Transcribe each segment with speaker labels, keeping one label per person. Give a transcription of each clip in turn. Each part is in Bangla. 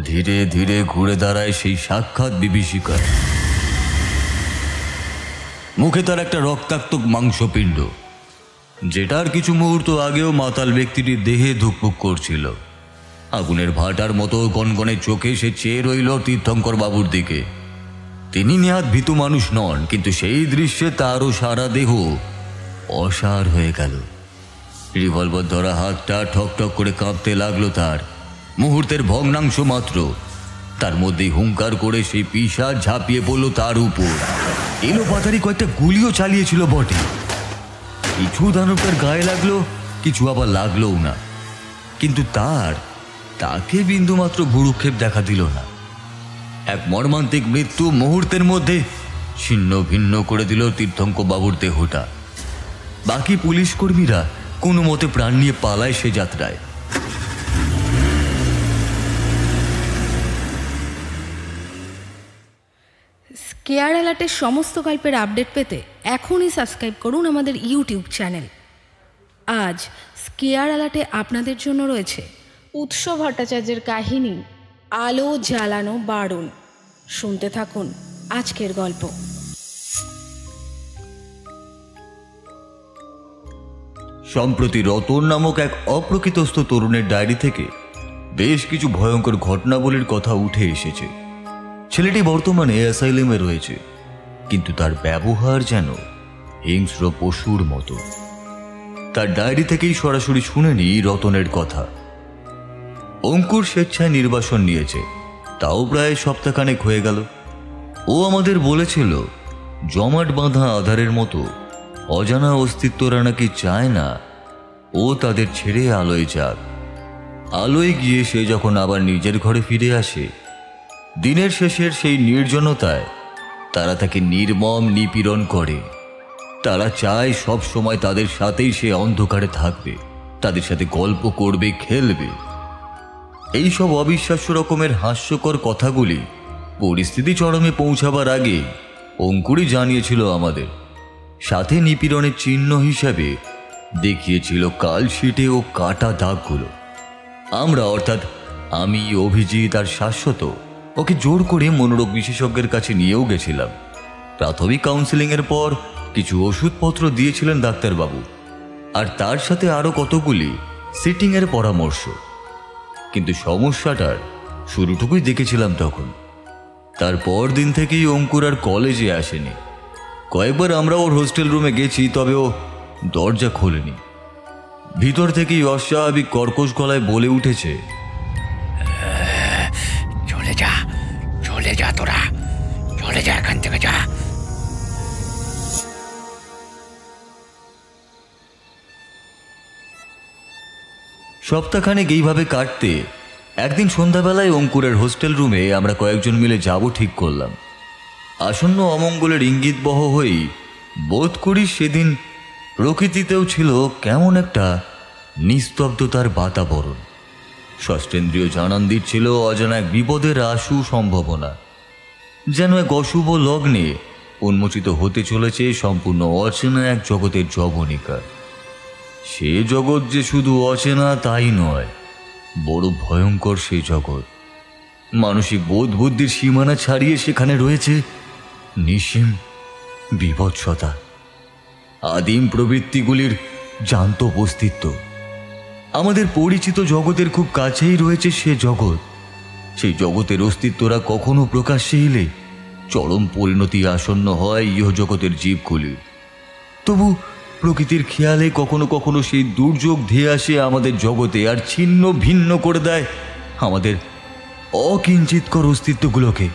Speaker 1: ধীরে ধীরে ঘুরে দাঁড়ায় সেই সাক্ষাৎ বিভীষিকা। মুখে তার একটা রক্তাক্ত মাংসপিণ্ড, যেটার কিছু মুহূর্ত আগেও মাতাল ব্যক্তিটির দেহে ধুকপুক করছিল। আগুনের ভাটার মতো গনগনে চোখে সে চেয়ে রইল তীর্থঙ্কর বাবুর দিকে। তিনি নেহাত ভীতু মানুষ নন, কিন্তু সেই দৃশ্যে তারও সারা দেহ অসাড় হয়ে গেল। রিভলভার ধরা হাতটা ঠক ঠক করে কাঁপতে লাগলো তার। মুহূর্তের ভগ্নাংশ মাত্র, তার মধ্যেই হুঙ্কার করে সেই পিশাচ ঝাঁপিয়ে পড়ল তার উপর। এলো পাতারি কয়েকটা গুলিও চালিয়েছিল বটে। কিছু দানবটার গায়ে লাগলো, কিছু আবার লাগলোও না, কিন্তু তাকে বিন্দুমাত্র ভুরুক্ষেপ দেখা দিল না। এক মর্মান্তিক মৃত্যু মুহূর্তের মধ্যে ছিন্ন ভিন্ন করে দিল তীর্থঙ্কর বাবুর দেহটা। বাকি পুলিশ কর্মীরা কোনো মতে প্রাণ নিয়ে পালায় সে যাত্রায়।
Speaker 2: স্কেয়ার অ্যালার্টের সমস্ত গল্পের আপডেট পেতে এখনই সাবস্ক্রাইব করুন আমাদের ইউটিউব চ্যানেল। আজ স্কেয়ার অ্যালার্টে আপনাদের জন্য রয়েছে উৎস ভট্টাচার্যের কাহিনী আলো জ্বালানো বারণ। শুনতে থাকুন আজকের গল্প।
Speaker 1: সম্প্রতি রতন নামক এক অপ্রকৃতস্থ তরুণের ডায়েরি থেকে বেশ কিছু ভয়ঙ্কর ঘটনাবলীর কথা উঠে এসেছে। ছেলেটি বর্তমানে অ্যাসাইলামে রয়েছে, কিন্তু তার ব্যবহার যেন হিংস্র পশুর মতো। তার ডায়েরি থেকেই সরাসরি শুনে নি রতনের কথা। অঙ্কুর স্বেচ্ছায় নির্বাসন নিয়েছে, তাও প্রায় সপ্তাহখানেক হয়ে গেল। ও আমাদের বলেছিল জমাট বাঁধা আধারের মতো অজানা অস্তিত্বরা নাকি চায় না ও তাদের ছেড়ে আলোয় যাক। আলোয় গিয়ে সে যখন আবার নিজের ঘরে ফিরে আসে, দিনের শেষের সেই নির্জনতায় তারা তাকে নির্মম নিপীড়ন করে। তারা চায় সব সময় তাদের সাথেই সে অন্ধকারে থাকবে, তাদের সাথে গল্প করবে, খেলবে। এই সব অবিশ্বাস্য রকমের হাস্যকর কথাগুলি পরিস্থিতি চরমে পৌঁছাবার আগে অঙ্কুরই জানিয়েছিল আমাদের। সাথে নিপীড়নের চিহ্ন হিসাবে দেখিয়েছিল কালশিটে ও কাটা দাগগুলো। আমরা, অর্থাৎ আমি, অভিজিৎ আর শাশ্বত, ওকে জোর করে মনোরোগ বিশেষজ্ঞের কাছে নিয়েও গেছিলাম। প্রাথমিক কাউন্সেলিংয়ের পর কিছু ওষুধপত্র দিয়েছিলেন ডাক্তারবাবু, আর তার সাথে আরও কতগুলি সিটিংয়ের পরামর্শ। কিন্তু সমস্যাটার শুরুটুকুই দেখেছিলাম তখন। তারপর দিন থেকেই অঙ্কুর আর কলেজে আসেনি। কয়েকবার আমরা ওর হোস্টেল রুমে গেছি, তবে ও দরজা খোলেনি। ভিতর থেকেই অস্বাভাবিক কর্কশ গলায় বলে উঠেছে,
Speaker 3: চলে যা তোরা, চলে যা এখান থেকে, যা।
Speaker 1: সপ্তাহখানেক এইভাবে কাটতে একদিন সন্ধ্যাবেলায় অঙ্কুরের হোস্টেল রুমে আমরা কয়েকজন মিলে যাব ঠিক করলাম। আসন্ন অমঙ্গলের ইঙ্গিতবহ হয়েই বোধ করি সেদিন প্রকৃতিতেও ছিল কেমন একটা নিস্তব্ধতার বাতাবরণ। ষষ্ঠেন্দ্রিয় জানান দিচ্ছিল অজানা এক বিপদের আশু সম্ভাবনা। যেন এক অশুভ লগ্নে উন্মোচিত হতে চলেছে সম্পূর্ণ অচেনা এক জগতের জবনিকা। সে জগৎ যে শুধু অচেনা তাই নয়, বড় ভয়ঙ্কর সেই জগৎ। মানসিক বোধ বুদ্ধির সীমানা ছাড়িয়ে সেখানে রয়েছে নিঃসীম বিভৎসতা, আদিম প্রবৃত্তিগুলির জ্যান্ত অস্তিত্ব। আমাদের পরিচিত জগতের খুব কাছেই রয়েছে সে জগৎ। সেই জগতের অস্তিত্বরা কখনো প্রকাশ্যে এলে চরম পরিণতি আসন্ন হয় ইহজগতের জীবগুলির। তবু প্রকৃতির খেয়ালে কখনো কখনো সেই দুর্যোগ ধেয়ে আসে আমাদের জগতে, আর ছিন্ন ভিন্ন করে দেয় আমাদের অকিঞ্চিতকর অস্তিত্বগুলোকে।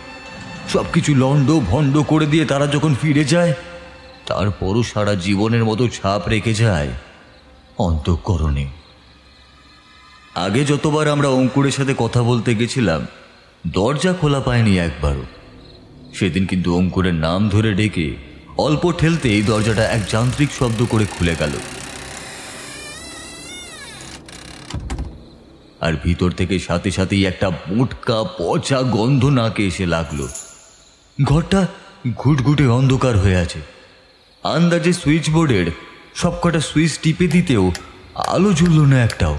Speaker 1: সব কিছু লণ্ড ভণ্ড করে দিয়ে তারা যখন ফিরে যায়, তারপরও সারা জীবনের মতো ছাপ রেখে যায় অন্তঃকরণে। আগে যতবার আমরা অঙ্কুরের সাথে কথা বলতে গেছিলাম, দরজা খোলা পায়নি একবারও। সেদিন কিন্তু অঙ্কুরের নাম ধরে ডেকে অল্প ঠেলতেই দরজাটা এক যান্ত্রিক শব্দ করে খুলে গেল, আর ভিতর থেকে সাথে সাথেই একটা মোটকা পচা গন্ধ নাকে এসে লাগলো। ঘরটা ঘুটঘুটে অন্ধকার হয়ে আছে। আন্দাজে সুইচ বোর্ডের সবকটা সুইচ টিপে দিতেও আলো জ্বলল না একটাও।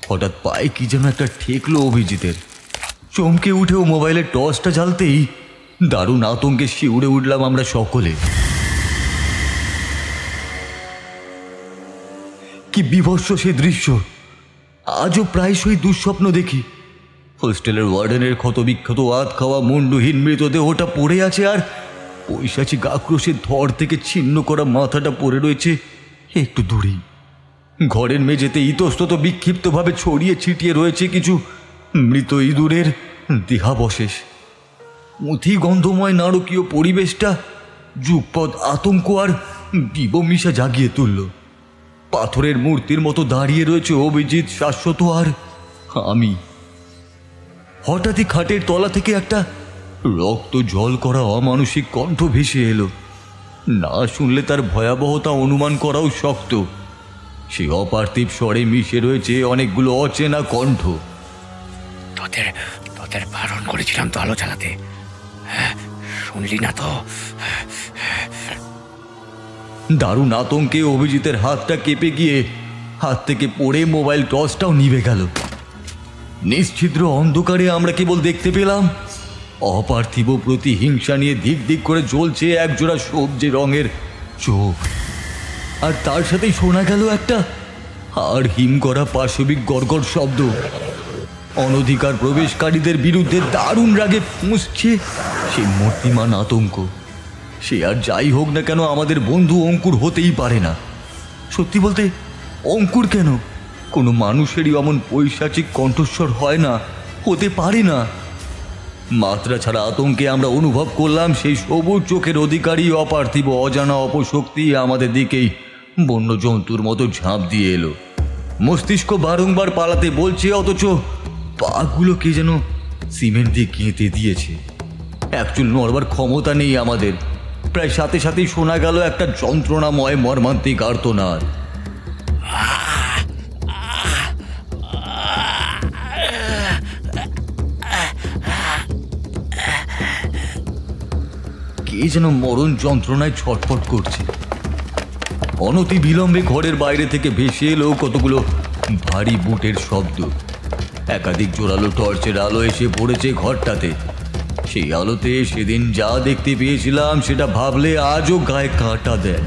Speaker 1: হঠাৎ পায়ে কি যেন একটা ঠেকলো অভিজিতের। চমকে উঠেও মোবাইলের টর্চটা জ্বালতেই দারুণ আতঙ্কে শিউরে উঠলাম আমরা সকলে। কি বিভৎস সে দৃশ্য! আজও প্রায়শই দুঃস্বপ্ন দেখি। হোস্টেলের ওয়ার্ডেনের ক্ষতবিক্ষত আধ খাওয়া মুন্ডহীন মৃতদেহটা পড়ে আছে, আর পৈশাচিক আক্রোশের ধর থেকে ছিন্ন করা মাথাটা পড়ে রয়েছে একটু দূরেই। ঘরের মেঝেতে ইতস্তত বিক্ষিপ্তভাবে ছড়িয়ে ছিটিয়ে রয়েছে কিছু মৃত ইঁদুরের দেহাবশেষ। অতি গন্ধময় নারকীয় পরিবেশটা যুগপৎ আতঙ্ক আর বিবমিশা জাগিয়ে তুলল। পাথরের মূর্তির মতো দাঁড়িয়ে রয়েছে অভিজিৎ, শাশ্বত আর আমি। হঠাৎই খাটের তলা থেকে একটা রক্ত জল করা অমানসিক কণ্ঠ ভেসে এলো। না শুনলে তার ভয়াবহতা অনুমান করাও শক্ত। সে অপার্থিব স্বরে মিশে রয়েছে অনেকগুলো অচেনা কণ্ঠ।
Speaker 3: তোদের তোদের বারণ করেছিলাম তো আলো জ্বালাতে, শুনলি না তো?
Speaker 1: দারুণ আতঙ্কে অভিজিতের হাতটা কেঁপে গিয়ে হাত থেকে পড়ে মোবাইল টর্চটাও নিভে গেল। নিশ্ছিদ্র অন্ধকারে আমরা কেবল দেখতে পেলাম অপার্থিব প্রতি হিংসা নিয়ে দিক দিক করে জ্বলছে একজোড়া সবজি রঙের চোখ। আর তার সাথেই শোনা গেল একটা আর হিম করা পাশবিক গড়গড় শব্দ। অনধিকার প্রবেশকারীদের বিরুদ্ধে দারুণ রাগে ফুঁসছে সেই মূর্তিমান আতঙ্ক। সে আর যাই হোক না কেন আমাদের বন্ধু অঙ্কুর হতেই পারে না। সত্যি বলতে অঙ্কুর কেন, কোনো মানুষেরই অমন পৈশাচিক কণ্ঠস্বর হয় না, হতে পারে না। মাত্রা ছাড়া আতঙ্কে আমরা অনুভব করলাম সেই সবুজ চোখের অধিকারী অপার্থিব অজানা অপশক্তি আমাদের দিকেই বন্য জন্তুর মতো ঝাঁপ দিয়ে এলো। মস্তিষ্ক বারংবার পালাতে বলছে, অথচ পাগুলো কে যেন সিমেন্ট দিয়ে গেঁথে দিয়েছে। একচুল নড়বার ক্ষমতা নেই আমাদের। প্রায় সাথে সাথেই শোনা গেল একটা যন্ত্রণাময় মর্মান্তিক আর্তনাদ। কে যেন মরণ যন্ত্রণায় ছটফট করছে। অনতি বিলম্বে ঘরের বাইরে থেকে ভেসে এলো কতগুলো ভারী বুটের শব্দ। একাধিক জোরালো টর্চের আলো এসে পড়েছে ঘরটাতে। সেই আলোতে সেদিন যা দেখতে পেয়েছিলাম সেটা ভাবলে আজও গায়ে কাঁটা দেয়।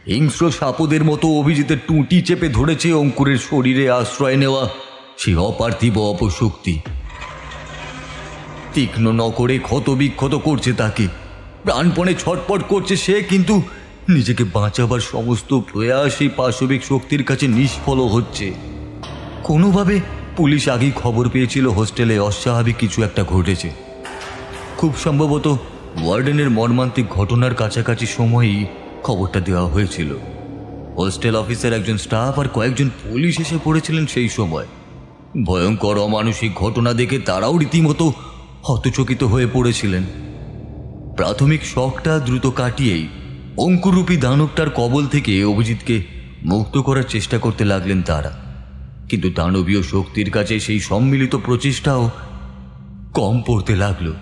Speaker 1: হিংস্র সাপদের মতো অভিজিতের টুঁটি চেপে ধরেছে অঙ্কুরের শরীরে আশ্রয় নেওয়া সেই অপার্থিব অপশক্তি। তীক্ষ্ণ নকরে ক্ষত বিক্ষত করছে তাকে, প্রাণপণে ছটপট করছে সে, কিন্তু নিজেকে বাঁচাবার সমস্ত প্রয়াস এই পাশবিক শক্তির কাছে নিষ্ফল হচ্ছে। কোনোভাবে পুলিশ আগেই খবর পেয়েছিল হোস্টেলে অস্বাভাবিক কিছু একটা ঘটেছে। খুব সম্ভবত ওয়ার্ডেনের মর্মান্তিক ঘটনার কাছাকাছি সময়ই খবরটা দেওয়া হয়েছিল। হোস্টেল অফিসের একজন স্টাফ আর কয়েকজন পুলিশ এসে পড়েছিলেন সেই সময়। ভয়ঙ্কর অমানসিক ঘটনা দেখে তারাও রীতিমতো হতচকিত হয়ে পড়েছিলেন। প্রাথমিক শকটা দ্রুত কাটিয়েই অঙ্কুরূপী দানবটার কবল থেকে অভিজিৎকে মুক্ত করার চেষ্টা করতে লাগলেন তারা। কিন্তু দানবীয় শক্তির কাছে সেই সম্মিলিত প্রচেষ্টাও কম পড়তে লাগলো।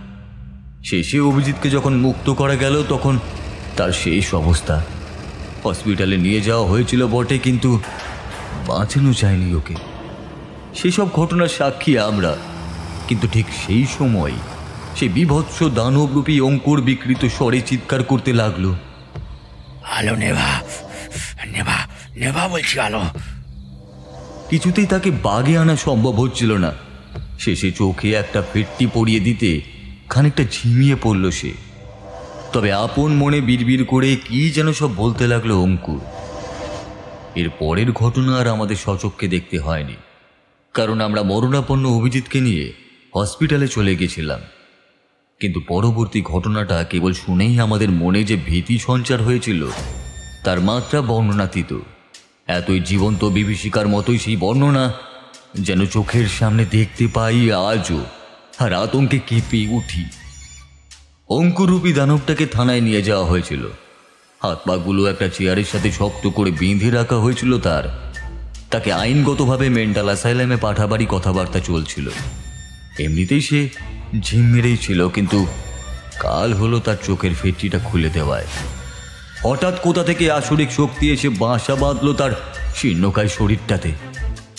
Speaker 1: শেষে অভিজিৎকে যখন মুক্ত করা গেল তখন তার শেষ অবস্থা। হসপিটালে নিয়ে যাওয়া হয়েছিল বটে, কিন্তু বাঁচানো যায়নি ওকে। সেসব ঘটনার সাক্ষী আমরা। কিন্তু ঠিক সেই সময় সে বিভৎস দানবরূপী অঙ্কুর বিকৃত স্বরে চিৎকার করতে লাগলো,
Speaker 3: আলো নেভা, নেভা, নেভা বলছি আলো।
Speaker 1: কিছুতেই তাকে বাগে আনা সম্ভব হচ্ছিল না। শেষে চোখে একটা ফেটটি পরিয়ে দিতে খানিকটা ঝিমিয়ে পড়ল সে। তবে আপন মনে বিড়বিড় করে কি যেন সব বলতে লাগলো অঙ্কুর। এর পরের ঘটনা আর আমাদের সচক্ষে দেখতে হয়নি, কারণ আমরা মরণাপন্ন অভিজিৎকে নিয়ে হসপিটালে চলে গেছিলাম। কিন্তু পরবর্তী ঘটনাটা কেবল শুনেই আমাদের মনে যে ভীতি সঞ্চার হয়েছিল তার মাত্রা বর্ণনাতীত। এতই জীবন্ত বিভীষিকার মতোই সেই বর্ণনা যেন চোখের সামনে দেখতে পাই আজও, আর আতঙ্কে কেঁপে উঠি। অঙ্কুরূপী দানবটাকে থানায় নিয়ে যাওয়া হয়েছিল। হাত পাগুলো একটা চেয়ারের সাথে শক্ত করে বেঁধে রাখা হয়েছিল তাকে আইনগতভাবে মেন্টাল অ্যাসাইলামে পাঠাবারই কথাবার্তা চলছিল। এমনিতেই সে ঝিম মেরেই ছিল, কিন্তু কাল হলো তার চোখের ফেটটিটা খুলে দেওয়ায়। হঠাৎ কোথা থেকে আসরিক শক্তি এসে বাসা বাঁধল তার শীর্ণকায় শরীরটাতে।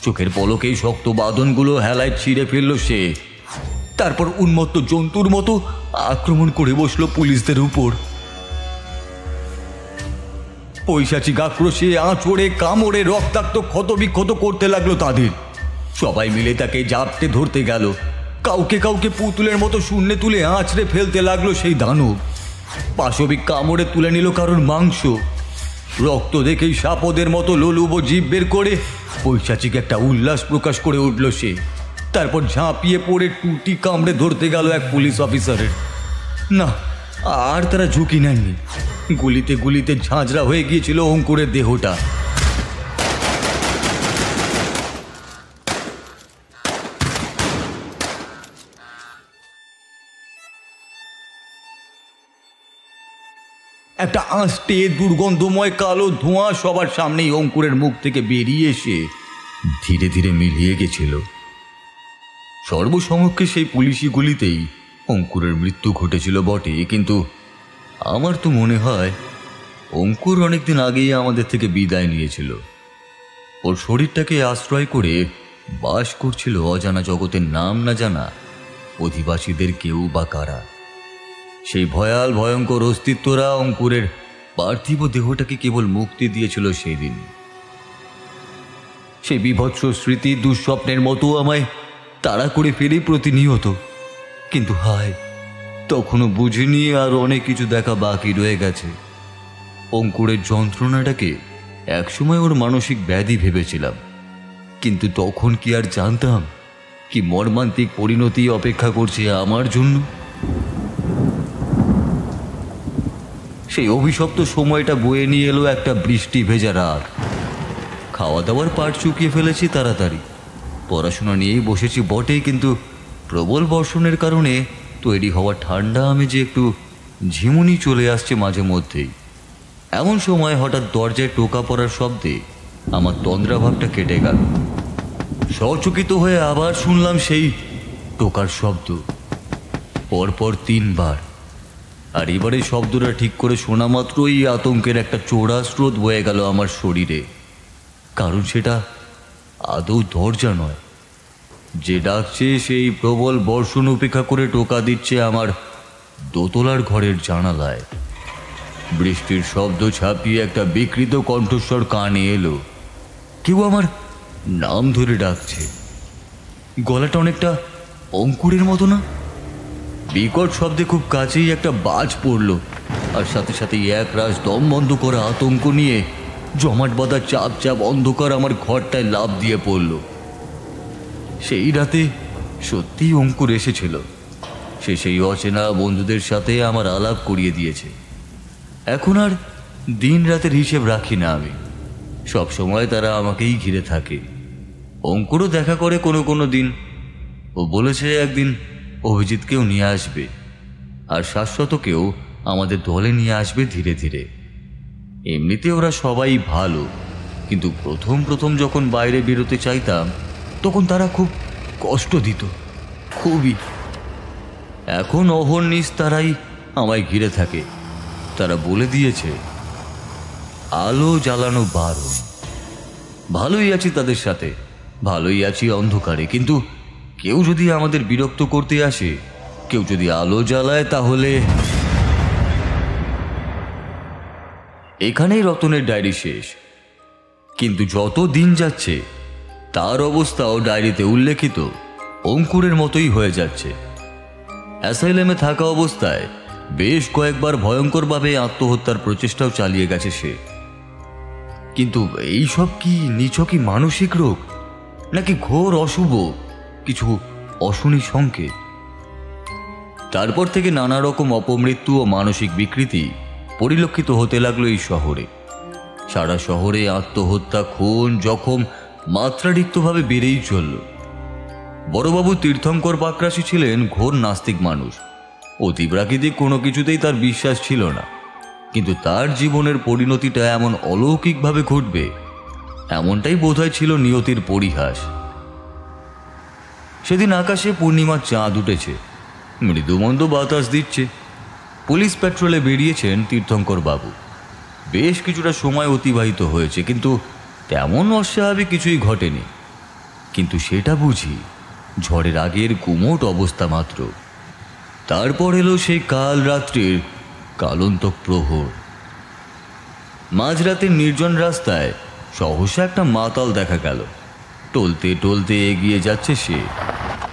Speaker 1: চোখের পলকেই শক্ত বাঁধনগুলো হেলায় ছিঁড়ে ফেলল সে। তারপর উন্মত্ত জন্তুর মতো আক্রমণ করে বসলো পুলিশদের উপর। পৈশাচিক আক্রোশে আঁচড়ে কামড়ে রক্তাক্ত ক্ষতবিক্ষত করতে লাগলো তাদের। সবাই মিলে তাকে জাপটে ধরতে গেল। কাউকে কাউকে পুতুলের মতো শূন্যে তুলে আঁচড়ে ফেলতে লাগলো সেই দানব। পাশবিক কামড়ে তুলে নিল কারোর মাংস। রক্ত দেখেই সাপদের মতো লোলুব জিভ বের করে পৈশাচিক একটা উল্লাস প্রকাশ করে উঠল সে। তারপর ঝাঁপিয়ে পড়ে টুটি কামড়ে ধরতে গেল এক পুলিশ অফিসারের। না, আর তারা ঝুঁকি নেননি। গুলিতে গুলিতে ঝাঁঝরা হয়ে গিয়েছিল অঙ্কুরের দেহটা। একটা আঁচটে দুর্গন্ধময় কালো ধোঁয়া সবার সামনেই অঙ্কুরের মুখ থেকে বেরিয়ে এসে ধীরে ধীরে মিলিয়ে গেছিল। সর্বসমক্ষে সেই পুলিশি গুলিতেই অঙ্কুরের মৃত্যু ঘটেছিল বটে, কিন্তু আমার তো মনে হয় অঙ্কুর অনেকদিন আগেই আমাদের থেকে বিদায় নিয়েছিল। ওর শরীরটাকে আশ্রয় করে বাস করছিল অজানা জগতের নাম না জানা অধিবাসীদের কেউ বা কারা। সেই ভয়াল ভয়ঙ্কর অস্তিত্বরা অঙ্কুরের পার্থিব দেহটাকে কেবল মুক্তি দিয়েছিল সেই দিন। সেই বিভৎস স্মৃতি দুঃস্বপ্নের মতো আমায় তাড়া করে ফেরে প্রতিনিয়ত। কিন্তু হায়, তখনও বুঝিনি আর অনেক কিছু দেখা বাকি রয়ে গেছে। অঙ্কুরের যন্ত্রণাটাকে একসময় ওর মানসিক ব্যাধি ভেবেছিলাম, কিন্তু তখন কি আর জানতাম কি মর্মান্তিক পরিণতি অপেক্ষা করছে আমার জন্য। সেই অভিশপ্ত সময়টা বয়ে নিয়ে এলো একটা বৃষ্টি ভেজা রাত। খাওয়া দাওয়ার পাট চুকিয়ে ফেলেছি তাড়াতাড়ি। পড়াশোনা নিয়েই বসেছি বটেই, কিন্তু প্রবল বর্ষণের কারণে তৈরি হওয়া ঠান্ডা আমেজে একটু ঝিমুনি চলে আসছে মাঝে মধ্যেই। এমন সময় হঠাৎ দরজায় টোকা পড়ার শব্দে আমার তন্দ্রাভাবটা কেটে গেল। সচকিত হয়ে আবার শুনলাম সেই টোকার শব্দ, পরপর 3 বার। আর এবারে শব্দটা ঠিক করে শোনা মাত্রই আতঙ্কের একটা চোরা স্রোত বয়ে গেল আমার শরীরে। কারণ সেটা আদৌ দরজা নয়। যে ডাকছে সেই প্রবল বর্ষণ উপেক্ষা করে টোকা দিচ্ছে আমার দোতলার ঘরের জানালায়। বৃষ্টির শব্দ ছাপিয়ে একটা বিকৃত কণ্ঠস্বর কানে এলো। কেউ আমার নাম ধরে ডাকছে। গলাটা অনেকটা অঙ্কুরের মতো না? বিকট শব্দে খুব কাছেই একটা বাজ পড়ল, আর সাথে সাথে এক রাশ দম বন্ধ করা আতঙ্ক নিয়ে জমাট বাঁধা চাপ চাপ অন্ধকার আমার ঘরটায় লাফ দিয়ে পড়ল। সেই রাতে সত্যিই অঙ্কুর এসেছিল। সে সেই অচেনা বন্ধুদের সাথে আমার আলাপ করিয়ে দিয়েছে। এখন আর দিন রাতের হিসেব রাখি না আমি। সব সময় তারা আমাকেই ঘিরে থাকে। অঙ্কুরও দেখা করে কোনো কোনো দিন। ও বলেছে একদিন অভিজিৎকেও নিয়ে আসবে, আর শাশ্বতকেও আমাদের দলে নিয়ে আসবে ধীরে ধীরে। এমনিতে ওরা সবাই ভালো, কিন্তু প্রথম প্রথম যখন বাইরে বেরোতে চাইতাম তখন তারা খুব কষ্ট দিত, খুবই। এখন অহর্নিশ তারাই আমায় ঘিরে থাকে। তারা বলে দিয়েছে আলো জ্বালানো বারণ। ভালোই আছি তাদের সাথে, ভালোই আছি অন্ধকারে, কিন্তু কেউ যদি আমাদের বিরক্ত করতে আসে, কেউ যদি আলো জ্বালায়, তাহলে এখানেই রতনের ডায়েরি শেষ। কিন্তু যত দিন যাচ্ছে তার অবস্থাও ডায়েরিতে উল্লেখিত অঙ্কুরের মতোই হয়ে যাচ্ছে। অ্যাসাইলামে থাকা অবস্থায় বেশ কয়েকবার ভয়ঙ্করভাবে আত্মহত্যার প্রচেষ্টাও চালিয়ে গেছে সে। কিন্তু এইসব কি নিছকই মানসিক রোগ, নাকি ঘোর অশুভ কিছু অশনি সংকেত? তারপর থেকে নানা রকম অপমৃত্যু ও মানসিক বিকৃতি পরিলক্ষিত হতে লাগলো এই শহরে। সারা শহরে আত্মহত্যা, খুন, জখম মাত্রাতিরিক্তভাবে বেড়েই চলল। বড়বাবু তীর্থঙ্কর পাকরাশি ছিলেন ঘোর নাস্তিক মানুষ। অতিপ্রাকৃতিক কোনো কিছুতেই তার বিশ্বাস ছিল না, কিন্তু তার জীবনের পরিণতিটা এমন অলৌকিকভাবে ঘটবে এমনটাই বোধহয় ছিল নিয়তির পরিহাস। সেদিন আকাশে পূর্ণিমার চাঁদ উঠেছে, মৃদুমন্দ বাতাস দিচ্ছে। পুলিশ পেট্রোলে বেরিয়েছেন তীর্থঙ্কর বাবু। বেশ কিছুটা সময় অতিবাহিত হয়েছে, কিন্তু তেমন অস্বাভাবিক কিছুই ঘটেনি। কিন্তু সেটা বুঝি ঝড়ের আগের গুমোট অবস্থা মাত্র। তারপর এলো সেই কাল রাত্রির কালন্তক প্রহর। মাঝরাতের নির্জন রাস্তায় সহসা একটা মাতাল দেখা গেল। টলতে টলতে এগিয়ে যাচ্ছে সে,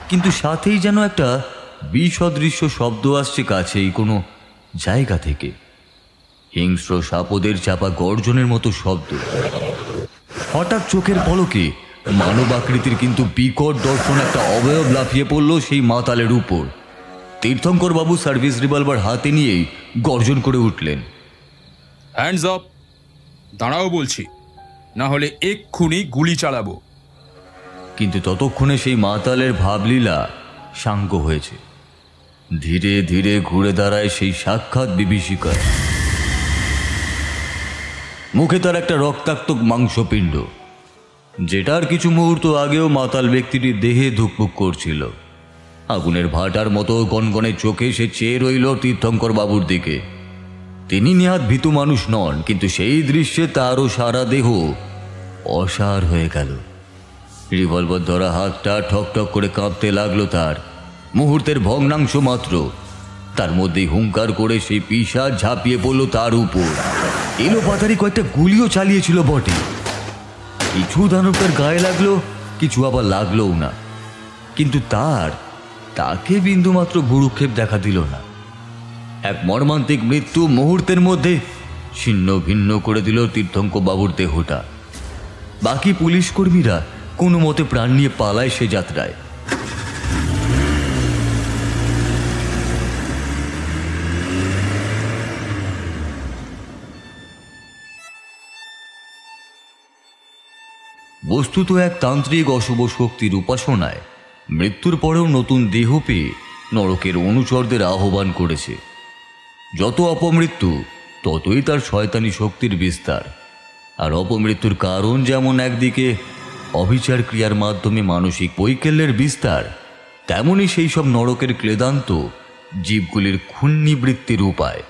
Speaker 1: কিন্তু সাথেই যেন একটা বিসদৃশ্য শব্দ আসছে কাছেই কোনো জায়গা থেকে। হিংস্র সাপদের চাপা গর্জনের মতো শব্দ। হঠাৎ চোখের পলকে মানব আকৃতির কিন্তু বিকট দর্শন একটা অবয়ব লাফিয়ে পড়ল সেই মাতালের উপর। তীর্থঙ্কর বাবু সার্ভিস রিভলভার হাতে নিয়েই গর্জন করে উঠলেন,
Speaker 4: হ্যান্ডস আপ! দাঁড়াও বলছি, না হলে এক্ষুনি গুলি চালাবো।
Speaker 1: কিন্তু ততক্ষণে সেই মাতালের ভাবলীলা সাঙ্গ হয়েছে। ধীরে ধীরে ঘুরে দাঁড়ায় সেই সাক্ষাৎ বিভীষিকা। মুখে তার একটা রক্তাক্ত মাংসপিণ্ড, যেটার কিছু মুহূর্ত আগেও মাতাল ব্যক্তিটির দেহে ধুকপুক করছিল। আগুনের ভাটার মতো গনগনে চোখে সে চেয়ে রইল তীর্থঙ্কর বাবুর দিকে। তিনি নেহাত ভীতু মানুষ নন, কিন্তু সেই দৃশ্যে তারও সারা দেহ অসাড় হয়ে গেল। রিভলভার ধরা হাতটা ঠক ঠক করে কাঁপতে লাগলো তার। মুহূর্তের ভগ্নাংশ মাত্র, তার মধ্যেই হুঙ্কার করে সেই পিশাচ ঝাঁপিয়ে পড়ল তার উপর। এলো পাতারি কয়েকটা গুলিও চালিয়েছিল বটে। কিছু দানবটার গায়ে লাগলো, কিছু আবার লাগলোও না, কিন্তু তাকে বিন্দুমাত্র ভুরুক্ষেপ দেখা দিল না। এক মর্মান্তিক মৃত্যু মুহূর্তের মধ্যে ছিন্ন ভিন্ন করে দিল তীর্থঙ্কর বাবুর দেহটা। বাকি পুলিশ কর্মীরা কোনো মতে প্রাণ নিয়ে পালায় সে যাত্রায়। বস্তুত এক তান্ত্রিক অশুভ শক্তির উপাসনায় মৃত্যুর পরেও নতুন দেহ পেয়ে নরকের অনুচরদের আহ্বান করেছে। যত অপমৃত্যু ততই তার শয়তানি শক্তির বিস্তার। আর অপমৃত্যুর কারণ যেমন একদিকে অবিচার ক্রিয়ার মাধ্যমে মানসিক বৈকল্যের বিস্তার, তেমনি সেই সব নরকের ক্লেদান্ত জীবগুলির ক্ষুণ্ণিবৃত্তির উপায়।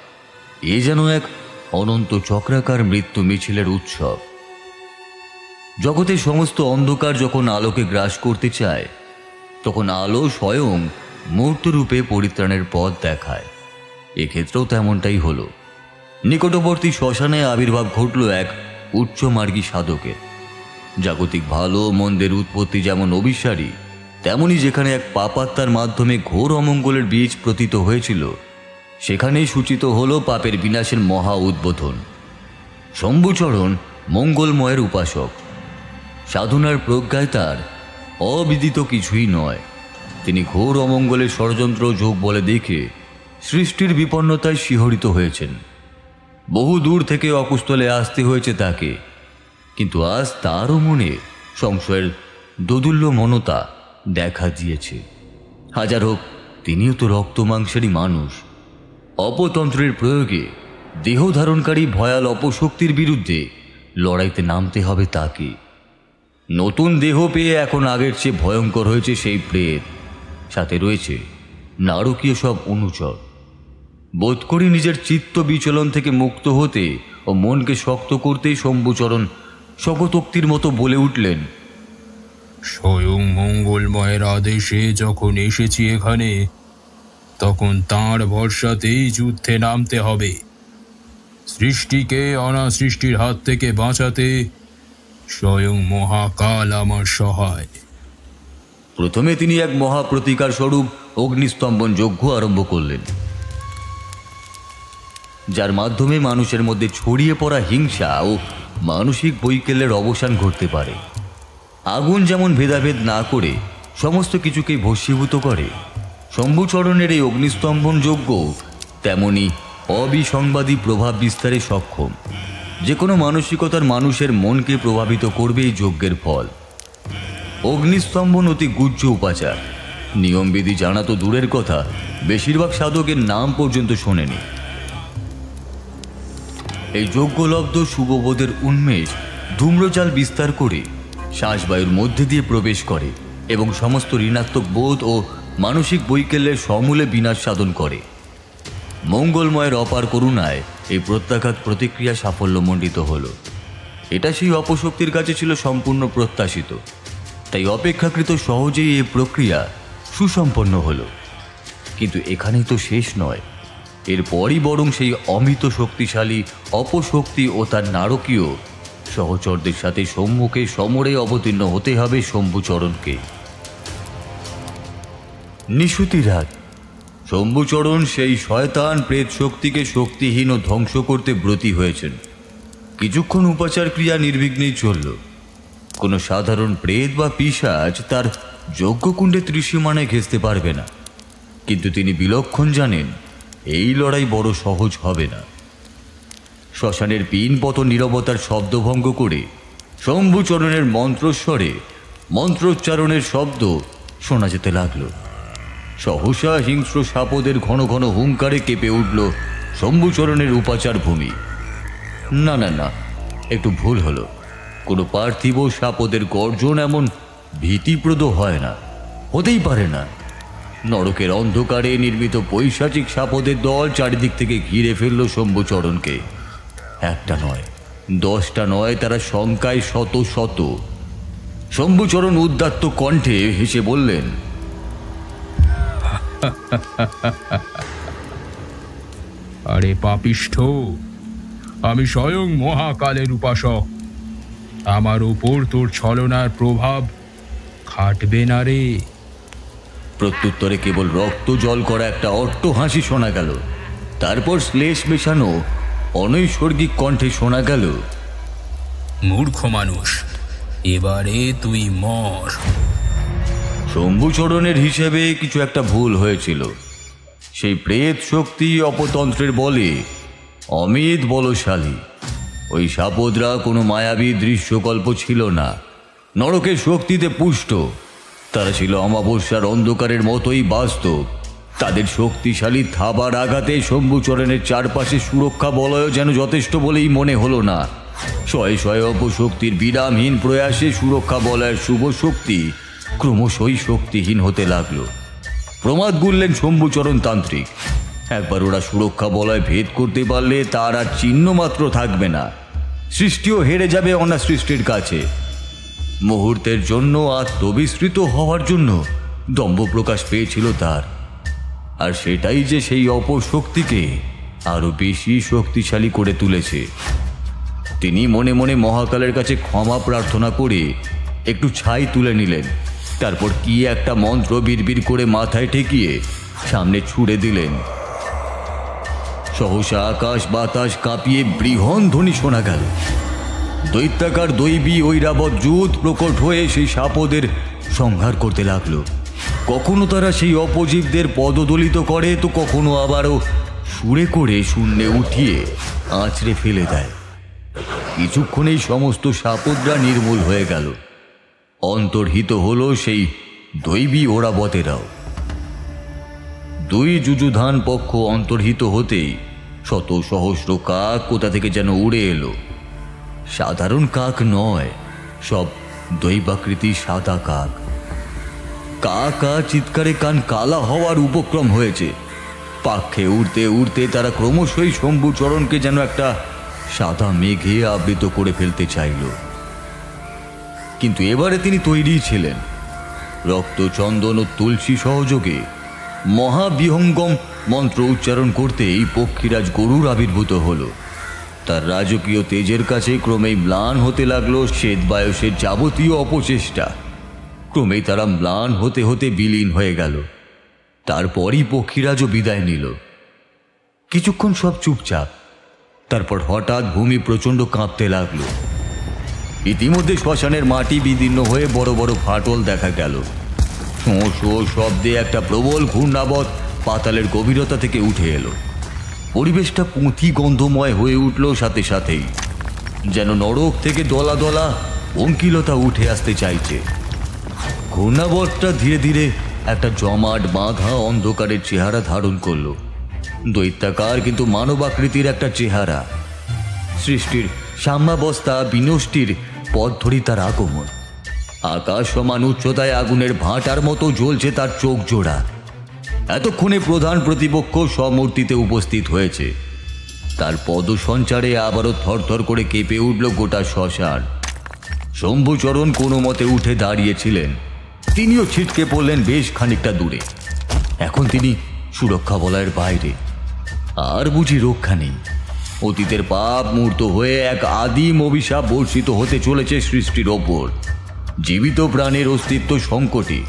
Speaker 1: এ যেন এক অনন্ত চক্রাকার মৃত্যু মিছিলের উৎসব। জগতের সমস্ত অন্ধকার যখন আলোকে গ্রাস করতে চায়, তখন আলো স্বয়ং মূর্তরূপে পরিত্রাণের পথ দেখায়। এক্ষেত্রেও তেমনটাই হলো। নিকটবর্তী শ্মশানে আবির্ভাব ঘটল এক উচ্চমার্গী সাধকের। জাগতিক ভালো মন্দের উৎপত্তি যেমন অভিসারী, তেমনি যেখানে এক পাপাত্মার মাধ্যমে ঘোর অমঙ্গলের বীজ প্রতীত হয়েছিল, সেখানেই সূচিত হলো পাপের বিনাশের মহা উদ্বোধন। শম্ভুচরণ মঙ্গলময়ের উপাসক। সাধনার প্রজ্ঞায় তার অবিদিত কিছুই নয়। তিনি ঘোর অমঙ্গলের ষড়যন্ত্র যোগ বলে দেখে সৃষ্টির বিপন্নতায় শিহরিত হয়েছেন। বহু দূর থেকে অকুস্থলে আসতে হয়েছে তাকে, কিন্তু আজ তারও মনে সংশয়ের দোদুল্য মনতা দেখা দিয়েছে। হাজার হোক, তিনিও তো রক্ত মাংসেরই মানুষ। অপতন্ত্রের প্রয়োগে দেহ ধারণকারী ভয়াল অপশক্তির বিরুদ্ধে লড়াইতে নামতে হবে তাকে। নতুন দেহ পেয়ে এখন আগের চেয়ে ভয়ঙ্কর হয়েছে সেই প্রেত, সাথে রয়েছে নারকীয় সব অনুচর। বোধ করি নিজের চিত্ত বিচলন থেকে মুক্ত হতে ও মনকে শক্ত করতেই শম্ভুচরণ শকতোক্তির মতো বলে উঠলেন,
Speaker 4: স্বয়ং মঙ্গলময়ের আদেশে যখন এসেছি এখানে, তখন তাঁর ভরসাতেই যুদ্ধে নামতে হবে। সৃষ্টিকে অনাসৃষ্টির হাত থেকে বাঁচাতে স্বয়ং মহাকাল আমার সহায়।
Speaker 1: প্রথমে তিনি এক মহাপ্রতিকার স্বরূপ অগ্নিস্তম্ভন যজ্ঞ আরম্ভ করলেন, যার মাধ্যমে মানুষের মধ্যে ছড়িয়ে পড়া হিংসা ও মানসিক বৈকল্যের অবসান ঘটতে পারে। আগুন যেমন ভেদাভেদ না করে সমস্ত কিছুকেই ভস্মীভূত করে, শম্ভুচরণের এই অগ্নিস্তম্ভন যজ্ঞ তেমনি অবিসংবাদী প্রভাব বিস্তারে সক্ষম। যে কোনো মানসিকতার মানুষের মনকে প্রভাবিত করবে এই যজ্ঞের ফল। অগ্নিস্তম্ভন অতি গুহ্য উপাচার। নিয়মবিধি জানা তো দূরের কথা, বেশিরভাগ সাধকের নাম পর্যন্ত শোনেনি। এই যজ্ঞলব্ধ শুভবোধের উন্মেষ ধূম্রজাল বিস্তার করে শ্বাসবায়ুর মধ্যে দিয়ে প্রবেশ করে এবং সমস্ত ঋণাত্মক বোধ ও মানসিক বৈকল্যের সমূলে বিনাশ সাধন করে। মঙ্গলময়ের অপার করুণায় এই প্রত্যাঘাত প্রতিক্রিয়া সাফল্যমণ্ডিত হল। এটা সেই অপশক্তির কাছে ছিল সম্পূর্ণ প্রত্যাশিত। তাই অপেক্ষাকৃত সহজেই এই প্রক্রিয়া সুসম্পন্ন হলো। কিন্তু এখানেই তো শেষ নয়, এরপরই বরং সেই অমিত শক্তিশালী অপশক্তি ও তার নারকীয় সহচরদের সাথে সম্মুখে সমরে অবতীর্ণ হতে হবে শম্ভুচরণকে। নিশুতি রাত। শম্ভুচরণ সেই শয়তান প্রেত শক্তিকে শক্তিহীন ও ধ্বংস করতে ব্রতী হয়েছেন। কিছুক্ষণ উপাচার ক্রিয়া নির্বিঘ্নেই চলল। কোনো সাধারণ প্রেত বা পিশাচ তার যজ্ঞকুণ্ডে ত্রিসীমানায় ঘেঁষতে পারবে না, কিন্তু তিনি বিলক্ষণ জানেন এই লড়াই বড় সহজ হবে না। শ্মশানের পিনপত নীরবতার শব্দভঙ্গ করে শম্ভুচরণের মন্ত্রস্বরে মন্ত্রোচ্চারণের শব্দ শোনা যেতে লাগলো। সহসা হিংস্র সাপদের ঘন ঘন হুঙ্কারে কেঁপে উঠল শম্ভুচরণের উপাচার ভূমি। না না না, একটু ভুল হলো। কোনো পার্থিব সাপদের গর্জন এমন ভীতিপ্রদ হয় না, হতেই পারে না। নরকের অন্ধকারে নির্মিত পৈশাচিক সাপদের দল চারিদিক থেকে ঘিরে ফেলল শম্ভুচরণকে। একটা নয়, 10টা নয়, তারা সংখ্যায় শত শত। শম্ভুচরণ উদ্দাত্ত কণ্ঠে হেসে বললেন,
Speaker 4: আরে পাপিষ্ঠ, আমি স্বয়ং মহাকালের উপাসক। আমার উপর তোর ছলনার প্রভাব খাটবে না রে।
Speaker 1: প্রত্যুত্তরে কেবল রক্ত জল করা একটা অট্ট হাসি শোনা গেল। তারপর শ্লেষ মেশানো অনৈসর্গিক কণ্ঠে শোনা গেল,
Speaker 5: মূর্খ মানুষ, এবারে তুই মর।
Speaker 1: শম্ভুচরণের হিসেবে কিছু একটা ভুল হয়েছিল। সেই প্রেত শক্তি অপতন্ত্রের বলে অমিত বলশালী। ওই সাপদরা কোনো মায়াবী দৃশ্যকল্প ছিল না, নরকের শক্তিতে পুষ্ট। তারা ছিল অমাবস্যার অন্ধকারের মতোই বাস্তব। তাদের শক্তিশালী থাবার আঘাতে শম্ভুচরণের চারপাশে সুরক্ষা বলয় যেন যথেষ্ট বলেই মনে হলো না। শয়ে শয়ে অপশক্তির বিরামহীন প্রয়াসে সুরক্ষা বলয়ের শুভ শক্তি ক্রমশই শক্তিহীন হতে লাগলো। প্রমাদ গুনলেন শম্ভুচরণ তান্ত্রিক। একবার ওরা সুরক্ষা বলয় ভেদ করতে পারলে তার আর চিহ্ন মাত্র থাকবে না। সৃষ্টিও হেরে যাবে অনা সৃষ্টির কাছে। মুহূর্তের জন্য আত্মবিস্মৃত হওয়ার জন্য দম্ভ প্রকাশ পেয়েছিল তার। আর সেটাই যে সেই অপশক্তিকে আরো বেশি শক্তিশালী করে তুলেছে। তিনি মনে মনে মহাকালের কাছে ক্ষমা প্রার্থনা করে একটু ছাই তুলে নিলেন। তারপর কি একটা মন্ত্র বিড়বিড় করে মাথায় ঠেকিয়ে সামনে ছুড়ে দিলেন। সহসা আকাশ বাতাস কাঁপিয়ে বৃহৎ ধ্বনি শোনা গেল। দৈত্যাকার দৈবী ঐরাবত জুত প্রকট হয়ে সেই সাপদের সংহার করতে লাগলো। কখনো তারা সেই অপজীবদের পদদলিত করে, তো কখনো আবারও সুরে করে শূন্যে উঠিয়ে আঁচড়ে ফেলে দেয়। কিছুক্ষণেই সমস্ত সাপদরা নির্মূল হয়ে গেল। অন্তর্হিত হলো সেই দৈবী ওরাবতেরাও। দুই যুযুধান পক্ষ অন্তর্হিত হতেই শত সহস্র কাক কোথা থেকে যেন উড়ে এলো। সাধারণ কাক নয়, সব দৈবাকৃতি সাদা কাক। কা কা চিৎকারে কান কালা হওয়ার উপক্রম হয়েছে। পাখে উড়তে উড়তে তারা ক্রমশই শম্ভুচরণকে যেন একটা সাদা মেঘে আবৃত করে ফেলতে চাইল। কিন্তু এবারে তিনি তৈরি ছিলেন। রক্ত, চন্দন ও তুলসী সহযোগে মহাবিহঙ্গম মন্ত্র উচ্চারণ করতেই পক্ষীরাজ গরুর আবির্ভূত হল। তার রাজকীয় তেজের কাছে ক্রমেই ম্লান হতে লাগলো শ্বেতবায়সের যাবতীয় অপচেষ্টা। ক্রমেই তারা ম্লান হতে হতে বিলীন হয়ে গেল। তারপরই পক্ষীরাজও বিদায় নিল। কিছুক্ষণ সব চুপচাপ। তারপর হঠাৎ ভূমি প্রচণ্ড কাঁপতে লাগলো। ইতিমধ্যে শ্মশানের মাটি বিদীর্ণ হয়ে বড় বড় ফাটল দেখা গেল। শোঁ শোঁ শব্দে একটা প্রবল ঘূর্ণাবৎ পাতালের গভীরতা থেকে উঠে এলো। পরিবেশটা পুঁথি গন্ধময় হয়ে উঠল সাথে সাথেই, যেন নরক থেকে দলা দলা অঙ্কিলতা উঠে আসতে চাইছে। ঘূর্ণাবৎটা ধীরে ধীরে একটা জমাট বাঁধা অন্ধকারের চেহারা ধারণ করল। দৈত্যাকার কিন্তু মানবাকৃতির একটা চেহারা। সৃষ্টির সাম্যাবস্থা বিনষ্টির পথ ধরেই তার আগমন। আকাশ সমান উচ্চতায় আগুনের ভাঁটার মতো জ্বলছে তার চোখ জোড়া। এতক্ষণে প্রধান প্রতিপক্ষ সমূর্তিতে উপস্থিত হয়েছে। তার পদসঞ্চারে আবারও থরথর করে কেঁপে উঠল গোটা শ্মশান। শম্ভুচরণ কোনো মতে উঠে দাঁড়িয়েছিলেন। তিনিও ছিটকে পড়লেন বেশ খানিকটা দূরে। এখন তিনি সুরক্ষা বলয়ের বাইরে। আর বুঝি রক্ষা নেই। অতীতের পাপ মূর্ত হয়ে এক আদিম অভিশাপ বর্ষিত হতে চলেছে সৃষ্টির ওপর। জীবিত প্রাণের অস্তিত্ব সংকটে।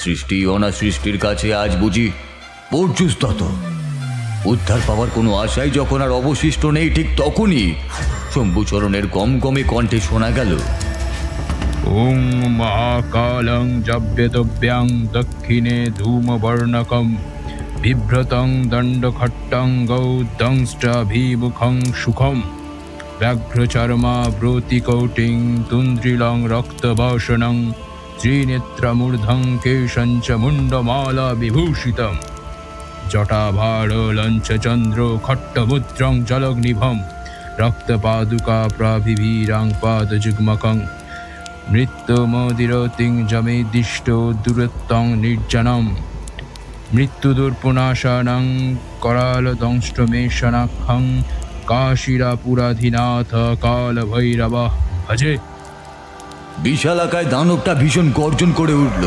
Speaker 1: সৃষ্টি অনাসৃষ্টির কাছে আজ বুঝি পর্যুস্তত। উদ্ধার পাওয়ার কোনো আশাই যখন আর অবশিষ্ট নেই, ঠিক তখনই শম্ভুচরণের গমগমে কণ্ঠে শোনা গেল,
Speaker 5: ওং মহাকালং জব্যদব্যাং দক্ষিণে ধূমবর্ণকম বিভ্রতং দণ্ডখট্টং গৌদংষ্টাভিমুখং সুখম ব্যাঘ্রচর্মা ব্রতিকৌটিং তুন্দ্রিলং রক্তবাসনং ত্রিনেত্রমূর্ধং কেশঞ্চ মুণ্ডমালা বিভূষিতম জটাভাড়লঞ্চচন্দ্র খট্টমুদ্রং জলগ্নিভম রক্তপাদুকা প্রাভিভীরাং পাদযুগ্মকং মৃত্যুমোদিরতিং জমেদিষ্ট দূরত্বং নির্জনম মৃত্যুদুর্পুনাশানং करालदंष्ट्रमेशनाক্ষং কাশীরাপুরাধীনাথ কালভৈরব ভজে।
Speaker 1: বিশালাকায় দানবটা ভীষণ গর্জন করে উঠল,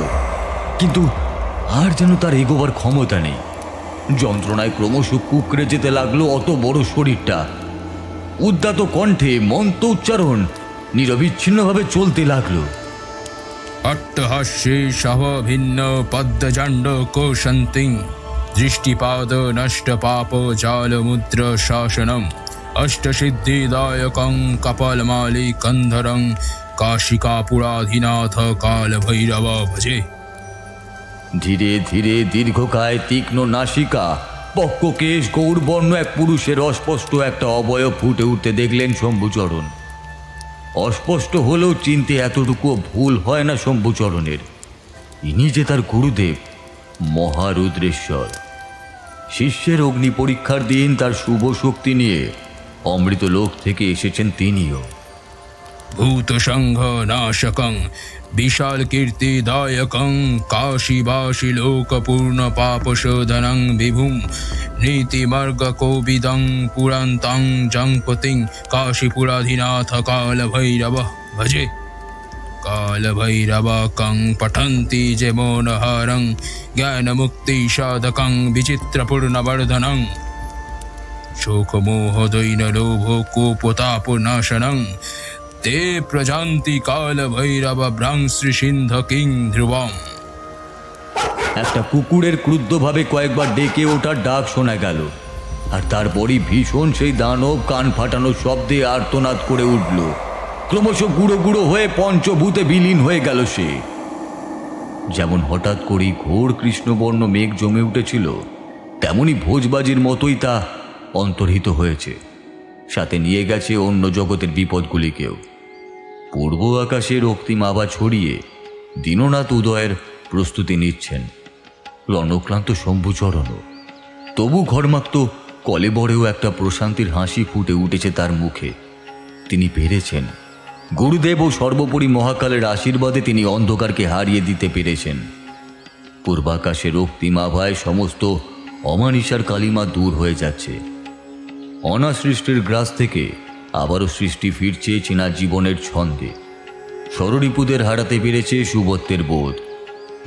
Speaker 1: কিন্তু আর যেন তার এগোবার ক্ষমতা নেই। যন্ত্রণায় ক্রমশ কুকড়ে যেতে লাগলো অত বড় শরীরটা। উদ্যত কণ্ঠে মন্ত্র উচ্চারণ নিরবিচ্ছিন্নভাবে চলতে লাগলো।
Speaker 5: অট্টহাস্যে সহভিন্ন পদ্মজাণ্ড কোশন্তিং দৃষ্টিপাদ নষ্ট পাপ জালমুদ্র শাসনম অষ্টসিদ্ধিদায়কং কপালমালি কন্ধরং কাশিকাপুরাধীনাথ কালভৈরব ভজে।
Speaker 1: ধীরে ধীরে দীর্ঘকায় তীক্ষ্ণ নাসিকা, পক্ককেশ গৌরবর্ণ এক পুরুষের অস্পষ্ট একটা অবয়ব ফুটে উঠতে দেখলেন শম্ভুচরণ। অস্পষ্ট হলেও চিনতে এতটুকু ভুল হয় না শম্ভুচরণের। ইনি যে তার গুরুদেব মহারুদ্রেশ্বর। শিষ্যের অগ্নি পরীক্ষার দিন তার শুভ শক্তি নিয়ে অমৃত লোক থেকে এসেছেন তিনিও।
Speaker 5: ভূত সংঘ নাশকং বিশাল কীর্তিদায়কং কাশীবাসী লোকপূর্ণ পাপশোধনং বিভুম নীতিমার্গ কোবিদং পুরান্তাং জঙ্পতিং কাশীপুরাধীনাথ কালভৈরব ভজে। কালভৈরবকং পঠন্তি যে মনোহরং জ্ঞানমুক্তি সাধকং বিচিত্রপূর্ণবর্ধনং শোকমোহ দৈন লোভ কোপতাপনাশনং ते प्रजान्ति कालभैरव भ्रांश्री सिंध किং ধ্রুবং।
Speaker 1: একটা কুকুরের ক্রুদ্ধভাবে কয়েকবার ডেকে ওঠার ডাক শোনা গেল, আর তারপরই ভীষণ সেই দানব কান ফাটানো শব্দে আর্তনাদ করে উঠল। ক্রমশ গুঁড়ো গুঁড়ো হয়ে পঞ্চভূতে বিলীন হয়ে গেল সে। যেমন হঠাৎ করেই ঘোর কৃষ্ণবর্ণ মেঘ জমে উঠেছিল, তেমনি ভোজবাজির মতোই তা অন্তর্হিত হয়েছে। সাথে নিয়ে গেছে অন্য জগতের বিপদগুলিকেও। পূর্ব আকাশে রক্তিম আভা ছড়িয়ে দীননাথ উদয়ের প্রস্তুতি নিচ্ছেন রণক্লান্ত শম্ভুচরণও। তবু ঘর্মাক্ত কলেবরেও একটা প্রশান্তির হাসি ফুটে উঠেছে তার মুখে। তিনি পেরেছেন। গুরুদেব ও সর্বোপরি মহাকালের আশীর্বাদে তিনি অন্ধকারকে হারিয়ে দিতে পেরেছেন। পূর্বাকাশে রক্তিম আভায় সমস্ত অমানিসার কালিমা দূর হয়ে যাচ্ছে। অনাসৃষ্টির গ্রাস থেকে আবারও সৃষ্টি ফিরছে চেনা জীবনের ছন্দে। ষড়রিপুদের হারাতে পেরেছে সুবত্তের বোধ।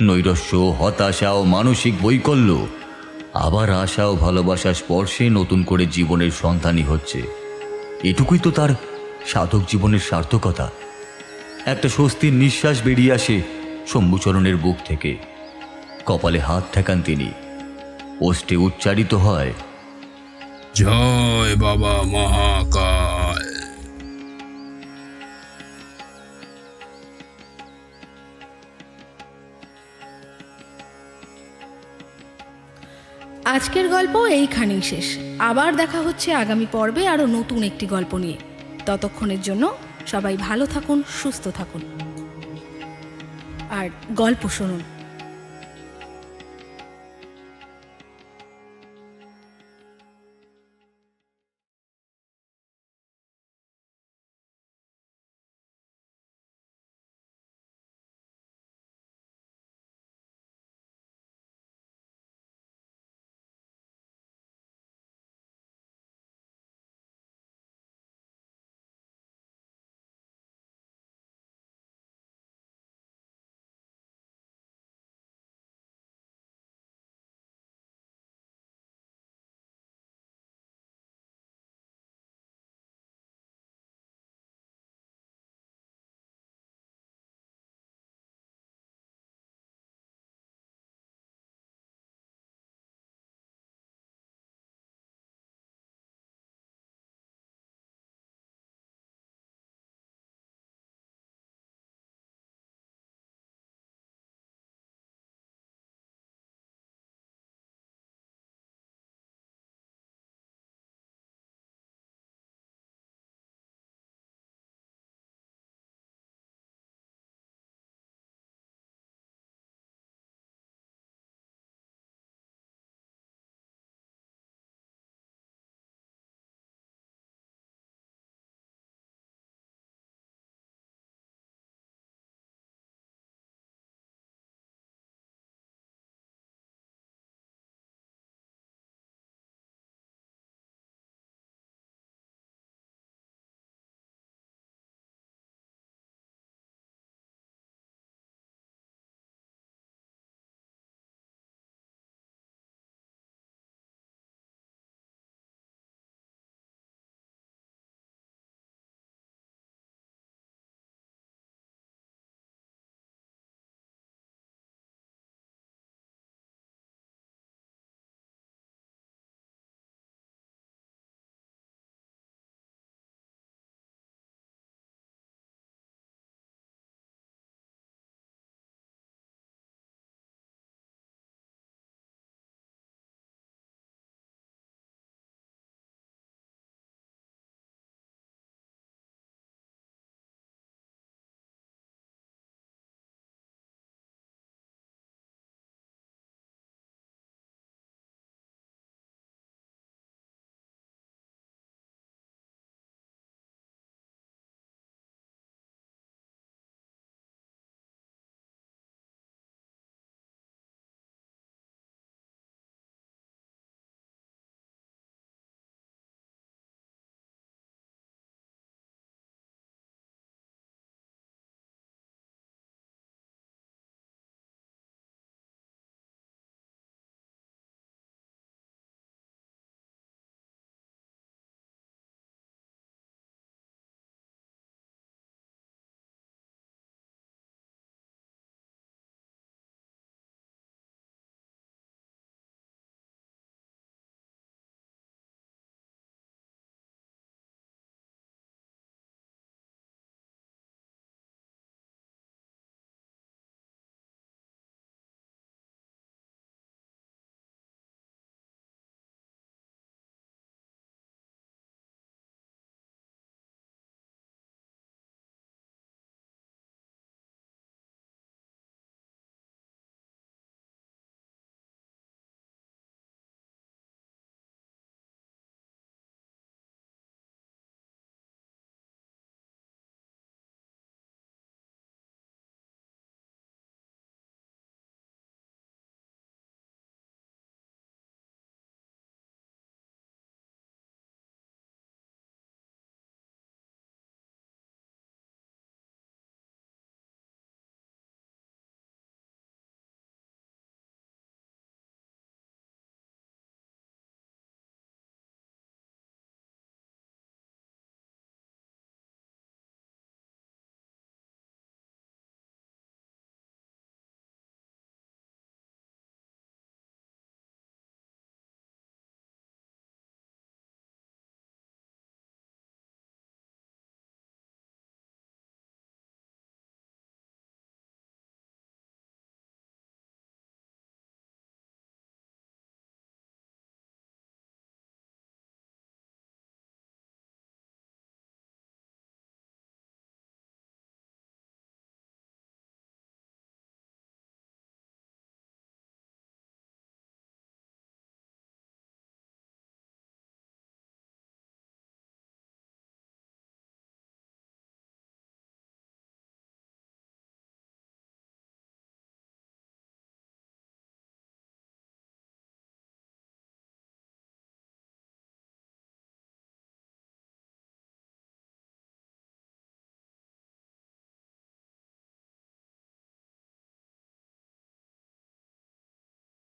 Speaker 1: নৈরস্য, হতাশা ও মানসিক বৈকল্য আবার আশা ও ভালোবাসার স্পর্শে নতুন করে জীবনের সন্ধানী হচ্ছে। এটুকুই তো তার সাধক জীবনের সার্থকতা। একটা স্বস্তির নিঃশ্বাস বেরিয়ে আসে শম্ভুচরণের বুক থেকে। কপালে হাত ঠেকান তিনি। ওষ্ঠে উচ্চারিত হয়,
Speaker 5: জয় বাবা মহাকাল।
Speaker 2: আজকের গল্প এইখানেই শেষ। আবার দেখা হচ্ছে আগামী পর্বে আরও নতুন একটি গল্প নিয়ে। ততক্ষণের জন্য সবাই ভালো থাকুন, সুস্থ থাকুন আর গল্প শুনুন।